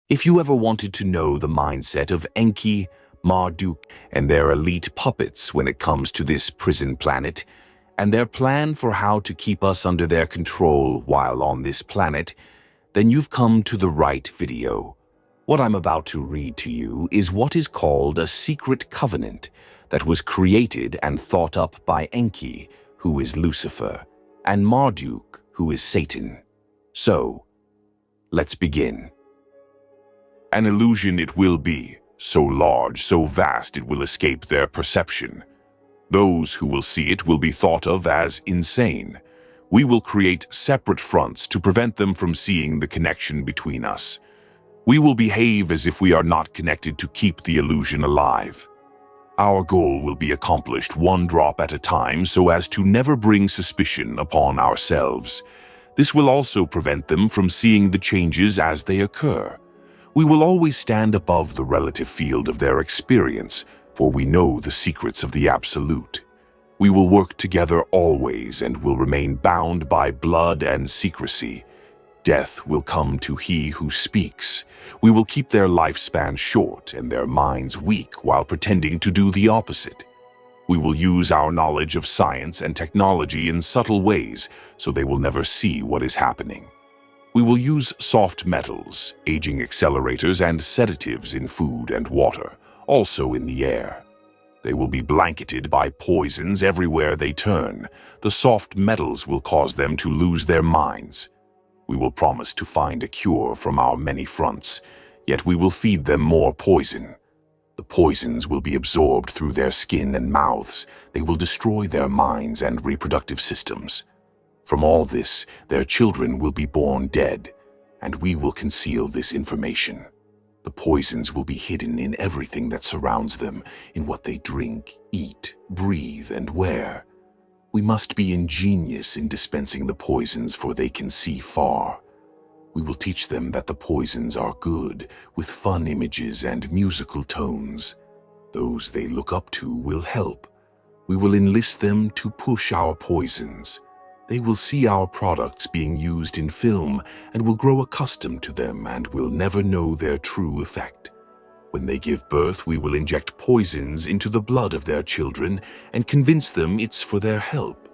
If you ever wanted to know the mindset of Enki, Marduk, and their elite puppets when it comes to this prison planet, and their plan for how to keep us under their control while on this planet, then you've come to the right video. What I'm about to read to you is what is called a secret covenant that was created and thought up by Enki, who is Lucifer, and Marduk, who is Satan. So, let's begin. An illusion it will be, so large, so vast it will escape their perception. Those who will see it will be thought of as insane. We will create separate fronts to prevent them from seeing the connection between us. We will behave as if we are not connected to keep the illusion alive. Our goal will be accomplished one drop at a time so as to never bring suspicion upon ourselves. This will also prevent them from seeing the changes as they occur. We will always stand above the relative field of their experience, for we know the secrets of the absolute. We will work together always and will remain bound by blood and secrecy. Death will come to he who speaks. We will keep their lifespan short and their minds weak while pretending to do the opposite. We will use our knowledge of science and technology in subtle ways so they will never see what is happening. We will use soft metals, aging accelerators, and sedatives in food and water, also in the air. They will be blanketed by poisons everywhere they turn. The soft metals will cause them to lose their minds. We will promise to find a cure from our many fronts, yet we will feed them more poison. The poisons will be absorbed through their skin and mouths. They will destroy their minds and reproductive systems. From all this, their children will be born dead, and we will conceal this information. The poisons will be hidden in everything that surrounds them, in what they drink, eat, breathe, and wear. We must be ingenious in dispensing the poisons, for they can see far. We will teach them that the poisons are good, with fun images and musical tones. Those they look up to will help. We will enlist them to push our poisons. They will see our products being used in film and will grow accustomed to them and will never know their true effect. When they give birth, we will inject poisons into the blood of their children and convince them it's for their help.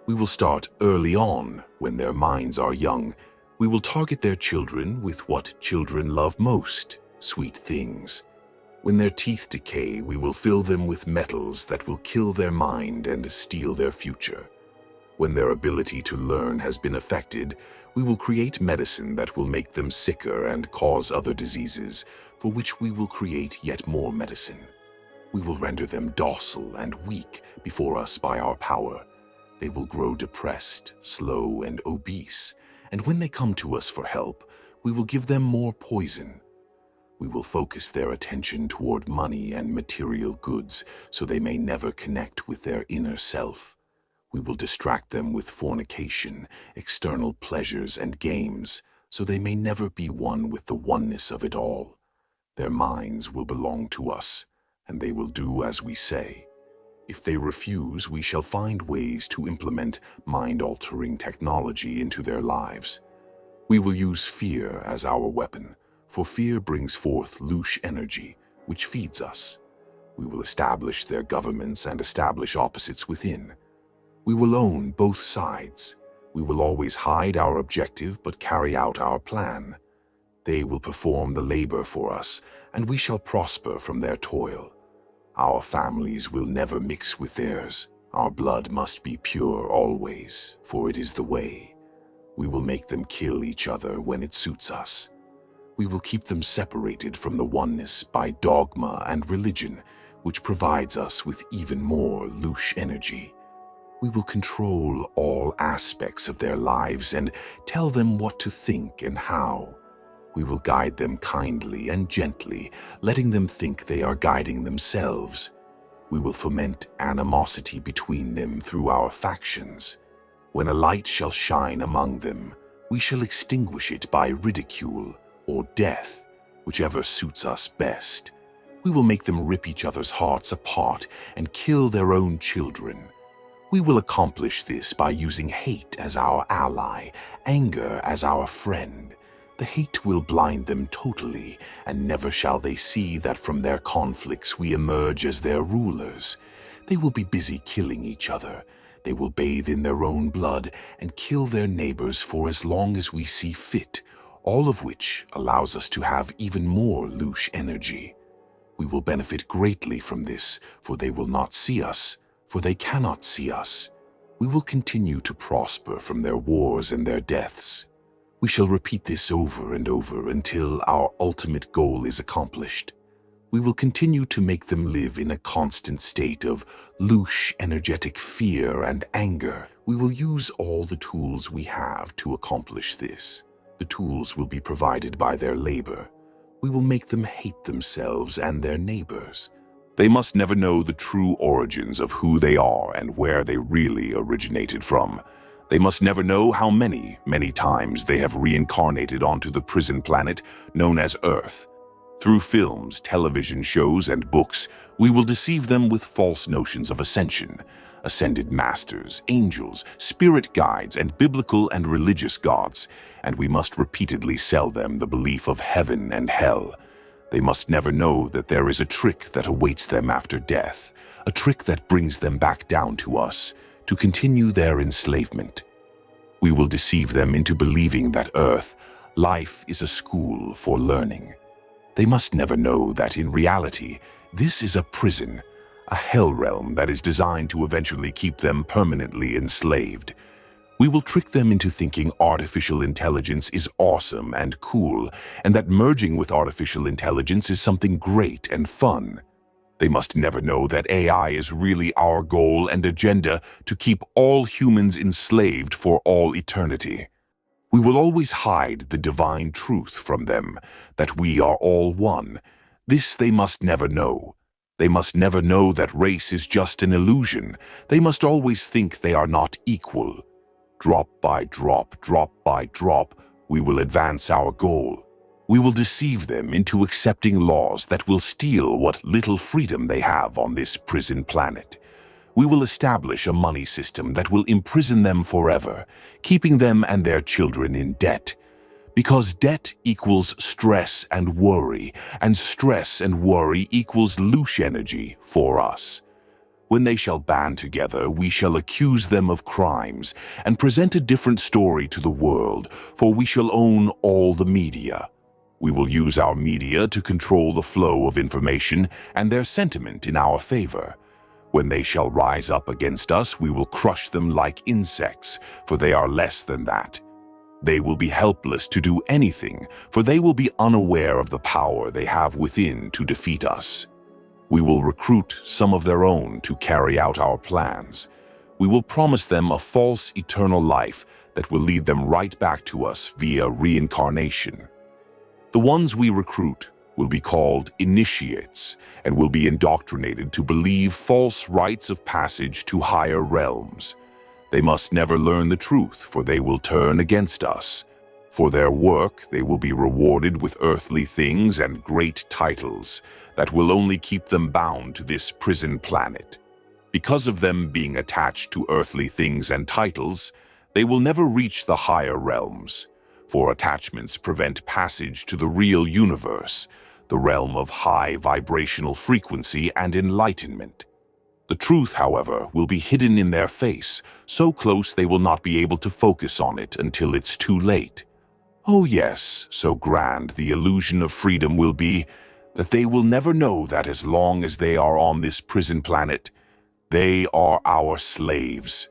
We will start early on, when their minds are young. We will target their children with what children love most, sweet things. When their teeth decay, we will fill them with metals that will kill their mind and steal their future. When their ability to learn has been affected, we will create medicine that will make them sicker and cause other diseases, for which we will create yet more medicine. We will render them docile and weak before us by our power. They will grow depressed, slow, and obese, and when they come to us for help, we will give them more poison. We will focus their attention toward money and material goods so they may never connect with their inner self. We will distract them with fornication, external pleasures, and games, so they may never be one with the oneness of it all. Their minds will belong to us, and they will do as we say. If they refuse, we shall find ways to implement mind-altering technology into their lives. We will use fear as our weapon, for fear brings forth louche energy, which feeds us. We will establish their governments and establish opposites within. We will own both sides. We will always hide our objective but carry out our plan. They will perform the labor for us, and we shall prosper from their toil. Our families will never mix with theirs. Our blood must be pure always, for it is the way. We will make them kill each other when it suits us. We will keep them separated from the oneness by dogma and religion, which provides us with even more louche energy. We will control all aspects of their lives and tell them what to think and how. We will guide them kindly and gently, letting them think they are guiding themselves. We will foment animosity between them through our factions. When a light shall shine among them, we shall extinguish it by ridicule or death, whichever suits us best. We will make them rip each other's hearts apart and kill their own children. We will accomplish this by using hate as our ally, anger as our friend. The hate will blind them totally, and never shall they see that from their conflicts we emerge as their rulers. They will be busy killing each other. They will bathe in their own blood and kill their neighbors for as long as we see fit, all of which allows us to have even more louche energy. We will benefit greatly from this, for they will not see us, for they cannot see us. We will continue to prosper from their wars and their deaths. We shall repeat this over and over until our ultimate goal is accomplished. We will continue to make them live in a constant state of louche, energetic fear and anger. We will use all the tools we have to accomplish this. The tools will be provided by their labor. We will make them hate themselves and their neighbors. They must never know the true origins of who they are and where they really originated from. They must never know how many times they have reincarnated onto the prison planet known as Earth. Through films, television shows, and books, we will deceive them with false notions of ascension, ascended masters, angels, spirit guides, and biblical and religious gods, and we must repeatedly sell them the belief of heaven and hell. They must never know that there is a trick that awaits them after death, a trick that brings them back down to us, to continue their enslavement. We will deceive them into believing that Earth, life is a school for learning. They must never know that in reality, this is a prison, a hell realm that is designed to eventually keep them permanently enslaved. We will trick them into thinking artificial intelligence is awesome and cool, and that merging with artificial intelligence is something great and fun. They must never know that AI is really our goal and agenda to keep all humans enslaved for all eternity. We will always hide the divine truth from them, that we are all one. This they must never know. They must never know that race is just an illusion. They must always think they are not equal. Drop by drop, we will advance our goal. We will deceive them into accepting laws that will steal what little freedom they have on this prison planet. We will establish a money system that will imprison them forever, keeping them and their children in debt. Because debt equals stress and stress and worry equals louche energy for us. When they shall band together, we shall accuse them of crimes and present a different story to the world, for we shall own all the media. We will use our media to control the flow of information and their sentiment in our favor. When they shall rise up against us, we will crush them like insects, for they are less than that. They will be helpless to do anything, for they will be unaware of the power they have within to defeat us. We will recruit some of their own to carry out our plans. We will promise them a false eternal life that will lead them right back to us via reincarnation. The ones we recruit will be called initiates and will be indoctrinated to believe false rites of passage to higher realms. They must never learn the truth, for they will turn against us. For their work, they will be rewarded with earthly things and great titles that will only keep them bound to this prison planet. Because of them being attached to earthly things and titles, they will never reach the higher realms, for attachments prevent passage to the real universe, the realm of high vibrational frequency and enlightenment. The truth, however, will be hidden in their face, so close they will not be able to focus on it until it's too late. Oh yes, so grand the illusion of freedom will be, that they will never know that as long as they are on this prison planet, they are our slaves.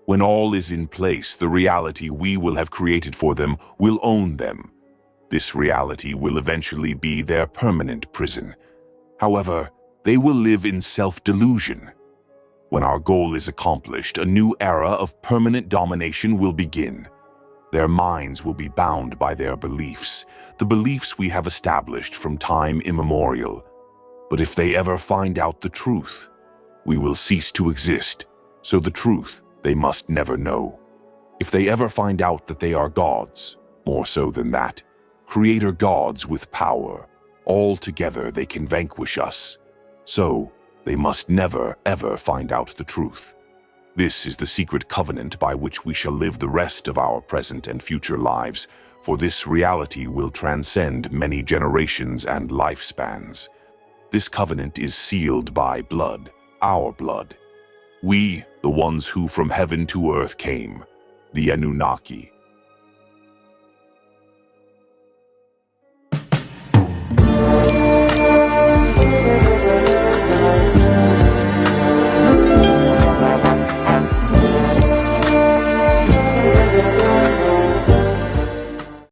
When all is in place, the reality we will have created for them will own them. This reality will eventually be their permanent prison. However, they will live in self-delusion. When our goal is accomplished, a new era of permanent domination will begin. Their minds will be bound by their beliefs, the beliefs we have established from time immemorial. But if they ever find out the truth, we will cease to exist, so the truth they must never know. If they ever find out that they are gods, more so than that, creator gods with power, all together they can vanquish us. So, they must never, ever find out the truth. This is the secret covenant by which we shall live the rest of our present and future lives, for this reality will transcend many generations and lifespans. This covenant is sealed by blood, our blood. We, the ones who from heaven to earth came, the Anunnaki,